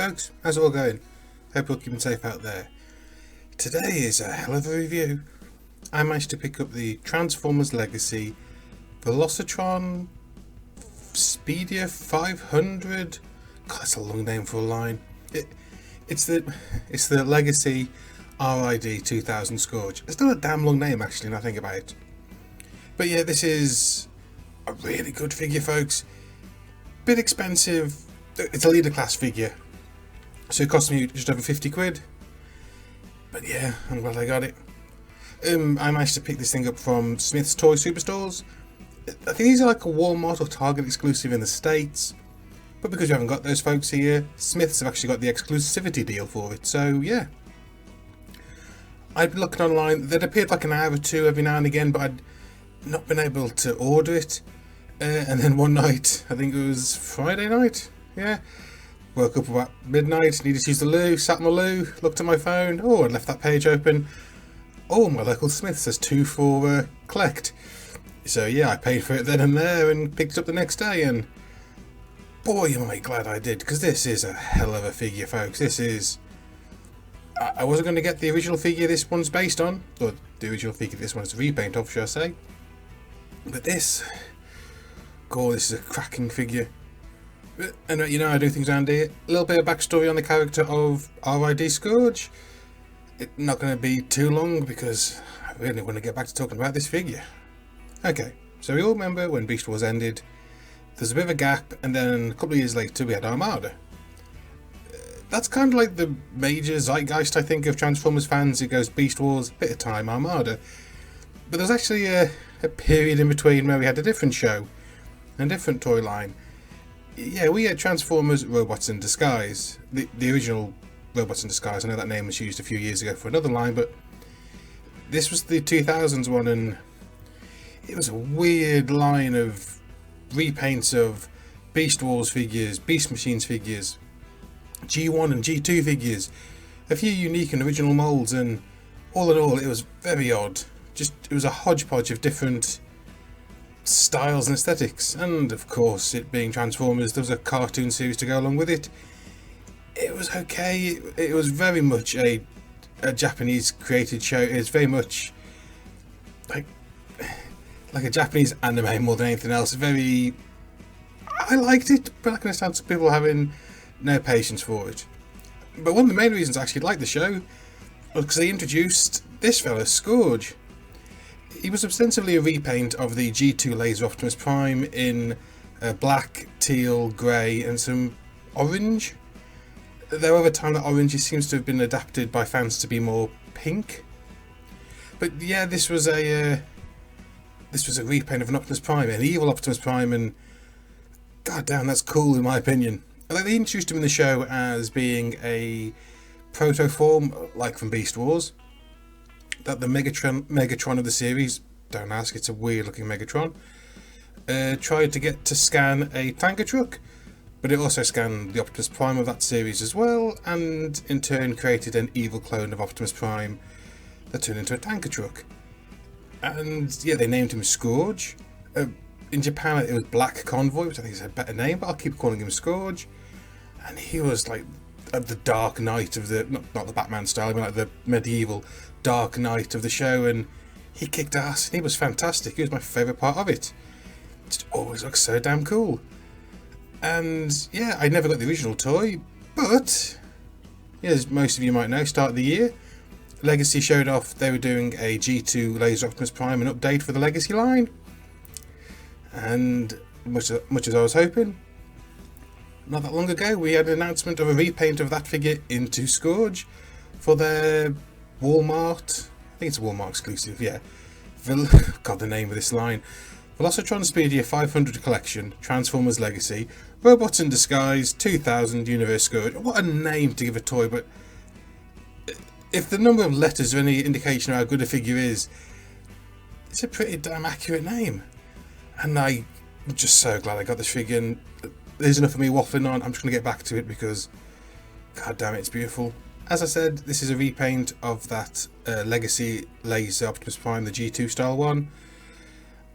folks, how's it all going? Hope you're keeping safe out there. Today is a hell of a review. I managed to pick up the Transformers Legacy VELOCITRON Spedia500. God, that's a long name for a line. It's the Legacy RID 2000 Scourge. It's not a damn long name actually, now I think about it. But yeah, this is a really good figure, folks. Bit expensive. It's a leader class figure, so it cost me just over 50 quid. But yeah, I'm glad I got it. I managed to pick this thing up from Smith's Toy Superstores. I think these are like a Walmart or Target exclusive in the States, but because you haven't got those folks here, Smith's have actually got the exclusivity deal for it. So yeah, I'd been looking online. They'd appeared like an hour or two every now and again, but I'd not been able to order it. And then one night, I think it was Friday night, yeah, woke up about midnight, needed to use the loo, sat in the loo, looked at my phone, oh, I'd left that page open, oh, my local Smith says 2 for collect. So yeah, I paid for it then and there and picked it up the next day, and boy am I glad I did, because this is a hell of a figure, folks. This is, I wasn't going to get the original figure this one's based on, or the original figure this one's a repaint of, should I say, but this, God, this is a cracking figure. And you know, I do things around here. A little bit of backstory on the character of RID Scourge. It's not going to be too long because I really want to get back to talking about this figure. Okay, so we all remember when Beast Wars ended, there's a bit of a gap, and then a couple of years later we had Armada. That's kind of like the major zeitgeist, I think, of Transformers fans. It goes Beast Wars, bit of time, Armada. But there's actually a period in between where we had a different show, a different toy line. Yeah, we had Transformers Robots in Disguise, the original Robots in Disguise. I know that name was used a few years ago for another line, but this was the 2000s one, and it was a weird line of repaints of Beast Wars figures, Beast Machines figures, G1 and G2 figures, a few unique and original molds, and all in all it was very odd. Just, it was a hodgepodge of different styles and aesthetics, and of course, it being Transformers, there was a cartoon series to go along with it. It was okay. It was very much a Japanese created show. It's very much like a Japanese anime more than anything else. Very, I liked it, but I can understand some people having no patience for it. But one of the main reasons I actually liked the show was because they introduced this fella, Scourge. He was ostensibly a repaint of the G2 Laser Optimus Prime in black, teal, grey and some orange. Though over time that orange seems to have been adapted by fans to be more pink. But yeah, this was a repaint of an Optimus Prime, an evil Optimus Prime, and god damn, that's cool in my opinion. Like, they introduced him in the show as being a proto-form, like from Beast Wars. That the Megatron of the series, don't ask, it's a weird looking Megatron, tried to get to scan a tanker truck, but it also scanned the Optimus Prime of that series as well, and in turn created an evil clone of Optimus Prime that turned into a tanker truck. And yeah, they named him Scourge. In Japan it was Black Convoy, which I think is a better name, but I'll keep calling him Scourge. And he was like the Dark Knight of the, not the Batman style, I mean like the medieval Dark Knight of the show, and he kicked ass and he was fantastic. He was my favourite part of it. Just always looks so damn cool. And yeah, I never got the original toy, but yeah, as most of you might know, start of the year, Legacy showed off they were doing a G2 Laser Optimus Prime, an update for the Legacy line, and much as I was hoping, not that long ago we had an announcement of a repaint of that figure into Scourge for their Walmart, I think it's a Walmart exclusive, yeah. God, the name of this line. VELOCITRON Spedia500 Collection, Transformers Legacy, Robots in Disguise, 2000 Universe Scourge. What a name to give a toy, but if the number of letters are any indication of how good a figure is, it's a pretty damn accurate name. And I'm just so glad I got this figure, and there's enough of me waffling on. I'm just going to get back to it because, god damn it, it's beautiful. As I said, this is a repaint of that Legacy Laser Optimus Prime, the G2 style one.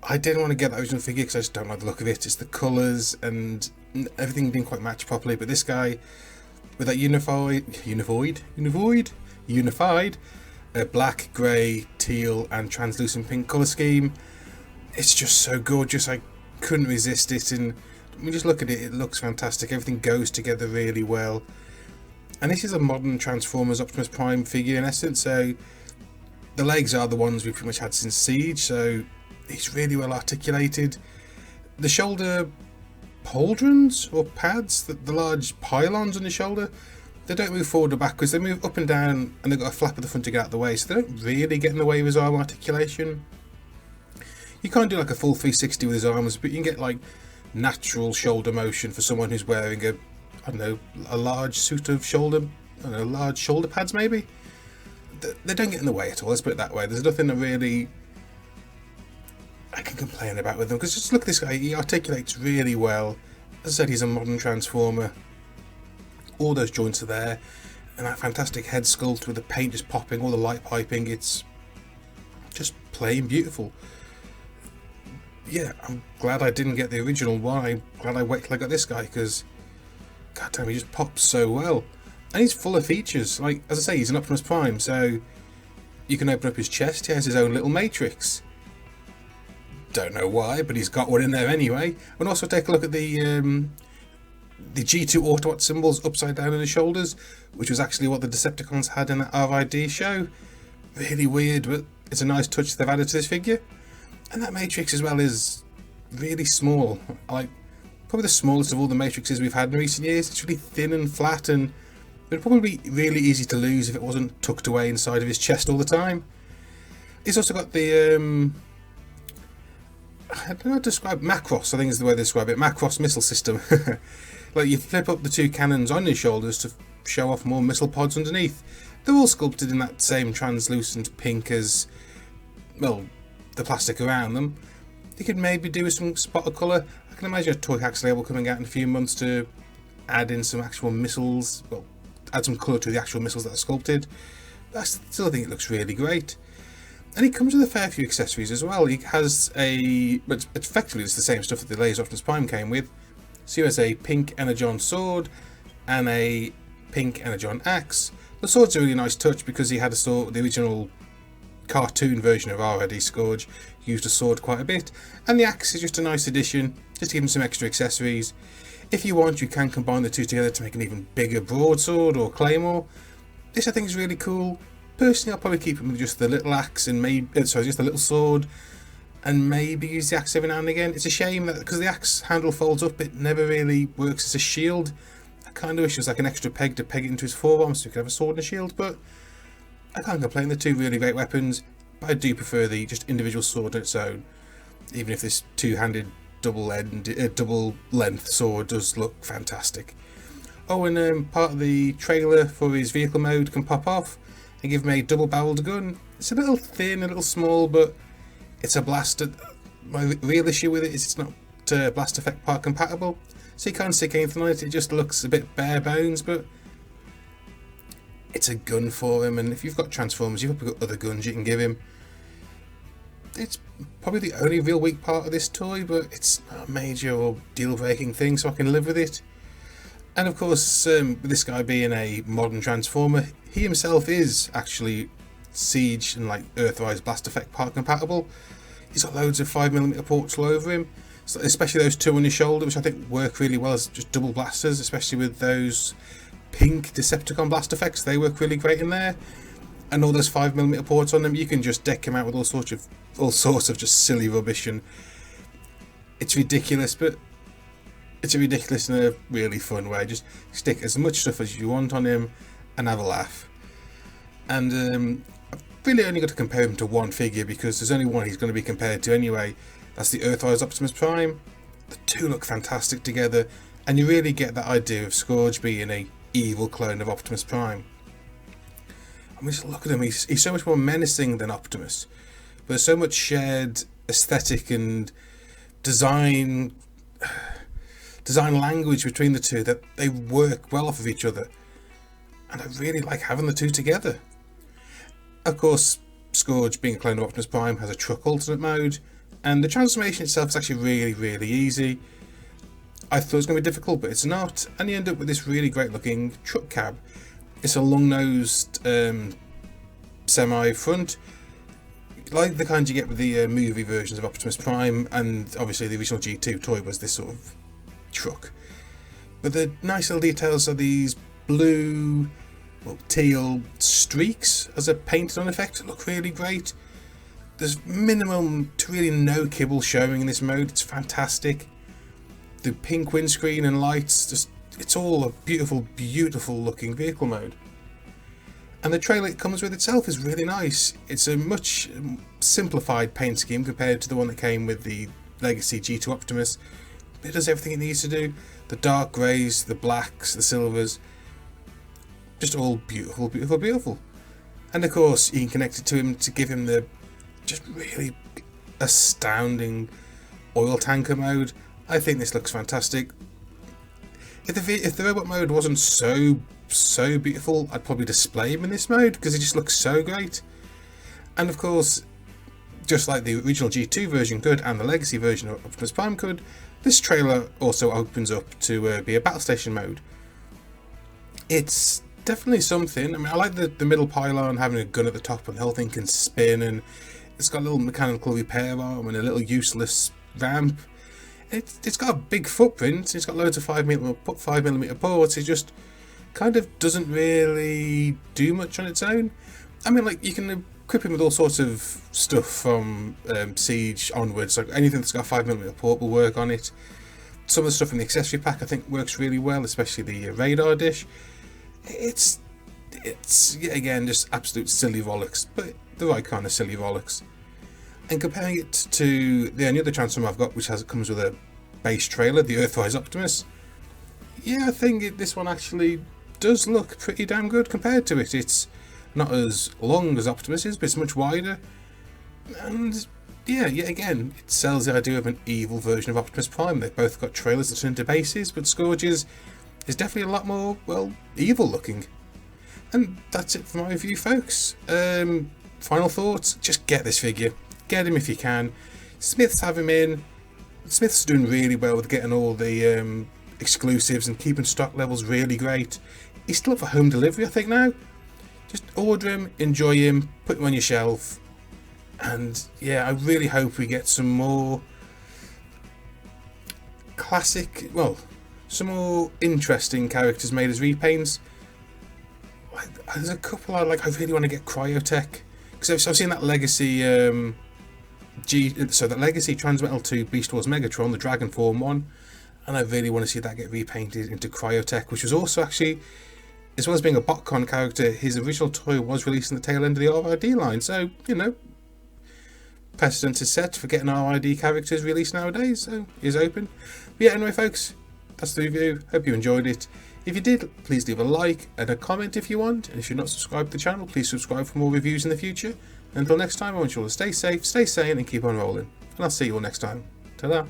I didn't want to get that original figure because I just don't like the look of it. It's the colours and everything didn't quite match properly, but this guy, with that unified black, grey, teal and translucent pink colour scheme. It's just so gorgeous, I couldn't resist it, and when you just look at it, it looks fantastic. Everything goes together really well. And this is a modern Transformers Optimus Prime figure in essence, so the legs are the ones we've pretty much had since Siege, so it's really well articulated. The shoulder pauldrons or pads, the large pylons on the shoulder, they don't move forward or backwards, they move up and down, and they've got a flap at the front to get out of the way, so they don't really get in the way of his arm articulation. You can't do like a full 360 with his arms, but you can get like natural shoulder motion for someone who's wearing a large suit of large shoulder pads maybe. They don't get in the way at all, let's put it that way. There's nothing that really I can complain about with them, because just look at this guy, he articulates really well. As I said, he's a modern Transformer. All those joints are there, and that fantastic head sculpt with the paint just popping, all the light piping, it's just plain beautiful. Yeah, I'm glad I didn't get the original one. I'm glad I waited till I got this guy, because god damn, he just pops so well. And he's full of features. Like, as I say, he's an Optimus Prime, so you can open up his chest, he has his own little matrix. Don't know why, but he's got one in there anyway. And also take a look at the G2 Autobot symbols upside down on his shoulders, which was actually what the Decepticons had in that RID show. Really weird, but it's a nice touch they've added to this figure. And that matrix as well is really small, like probably the smallest of all the matrices we've had in recent years. It's really thin and flat, and it would probably be really easy to lose if it wasn't tucked away inside of his chest all the time. He's also got the I don't know how to describe, Macross, I think is the way they describe it, Macross missile system. Like, you flip up the two cannons on his shoulders to show off more missile pods underneath. They're all sculpted in that same translucent pink as, well, the plastic around them. They could maybe do with some spot of colour. I can imagine a Toy Hacks label coming out in a few months to add in some actual missiles, well, add some colour to the actual missiles that are sculpted. But I still think it looks really great. And he comes with a fair few accessories as well. He has but effectively it's the same stuff that the Laser Optimus Prime came with. So he has a pink Energon sword and a pink Energon axe. The sword's a really nice touch because he had a sword, the original cartoon version of RID Scourge used a sword quite a bit, and the axe is just a nice addition, just to give him some extra accessories. If you want, you can combine the two together to make an even bigger broadsword or claymore. This I think is really cool. Personally, I'll probably keep him with just the little axe and just the little sword, and maybe use the axe every now and again. It's a shame that because the axe handle folds up, it never really works as a shield. I kind of wish there was like an extra peg to peg it into his forearm so he could have a sword and a shield, but I can't complain. They're two really great weapons, but I do prefer the just individual sword on its own, even if this two-handed double length sword does look fantastic. Oh, and part of the trailer for his vehicle mode can pop off and give him a double-barreled gun. It's a little thin, a little small, but it's a blaster. My real issue with it is it's not blast effect part compatible, so you can't stick anything on it. It just looks a bit bare bones, but it's a gun for him, and if you've got Transformers, you've got other guns you can give him. It's probably the only real weak part of this toy, but it's not a major or deal-breaking thing, so I can live with it. And of course, with this guy being a modern Transformer, he himself is actually Siege and like Earthrise blast effect part compatible. He's got loads of 5mm ports all over him, so especially those two on his shoulder, which I think work really well as just double blasters, especially with those pink Decepticon blast effects. They work really great in there, and all those 5mm ports on them, you can just deck him out with all sorts of just silly rubbish, and it's ridiculous, but it's ridiculous in a really fun way. Just stick as much stuff as you want on him and have a laugh. And I've really only got to compare him to one figure because there's only one he's going to be compared to anyway. That's the Earthrise Optimus Prime. The two look fantastic together, and you really get that idea of Scourge being a evil clone of Optimus Prime. I mean, just look at him, he's so much more menacing than Optimus, but there's so much shared aesthetic and design language between the two that they work well off of each other, and I really like having the two together. Of course, Scourge, being a clone of Optimus Prime, has a truck alternate mode, and the transformation itself is actually really easy. I thought it was going to be difficult, but it's not, and you end up with this really great looking truck cab. It's a long-nosed semi front, like the kind you get with the movie versions of Optimus Prime, and obviously the original G2 toy was this sort of truck. But the nice little details are these blue, well, teal streaks as a painted on effect. Look really great. There's minimum to really no kibble showing in this mode. It's fantastic. The pink windscreen and lights, just it's all a beautiful, beautiful looking vehicle mode. And the trailer it comes with itself is really nice. It's a much simplified paint scheme compared to the one that came with the Legacy G2 Optimus. It does everything it needs to do. The dark greys, the blacks, the silvers, just all beautiful, beautiful, beautiful. And of course you can connect it to him to give him the just really astounding oil tanker mode. I think this looks fantastic. If the robot mode wasn't so beautiful, I'd probably display him in this mode because it just looks so great. And of course, just like the original G2 version could and the Legacy version of Optimus Prime could, this trailer also opens up to be a battle station mode. It's definitely something. I mean, I like the middle pylon having a gun at the top and the whole thing can spin, and it's got a little mechanical repair arm and a little useless ramp. It's got a big footprint. It's got loads of 5mm ports. It just kind of doesn't really do much on its own. I mean, like, you can equip him with all sorts of stuff from Siege onwards. Like anything that's got a 5mm port will work on it. Some of the stuff in the accessory pack I think works really well, especially the radar dish. It's yet again just absolute silly rollicks, but the right kind of silly rollicks. And comparing it to the only other Transformer I've got, which comes with a base trailer, the Earthrise Optimus, yeah, I think this one actually does look pretty damn good compared to it. It's not as long as Optimus is, but it's much wider. And yeah, yet again, it sells the idea of an evil version of Optimus Prime. They've both got trailers that turn into bases, but Scourge is definitely a lot more, well, evil looking. And that's it for my review, folks. Final thoughts, just get this figure. Get him if you can. Smiths have him in. Smiths are doing really well with getting all the exclusives and keeping stock levels really great. He's still up for home delivery, I think, now. Just order him, enjoy him, put him on your shelf. And yeah, I really hope we get some more classic, well, some more interesting characters made as repaints. There's a couple I really want to get Cryotech, because I've seen that Legacy that Legacy Transmetal 2 Beast Wars Megatron, the Dragon Form one, and I really want to see that get repainted into Cryotech, which was also actually, as well as being a BotCon character, his original toy was released in the tail end of the RID line, so, you know, precedent is set for getting RID characters released nowadays, so he's open. But yeah, anyway folks, that's the review. Hope you enjoyed it. If you did, please leave a like and a comment if you want, and if you're not subscribed to the channel, please subscribe for more reviews in the future. Until next time, I want you all to stay safe, stay sane, and keep on rolling. And I'll see you all next time. Ta-da!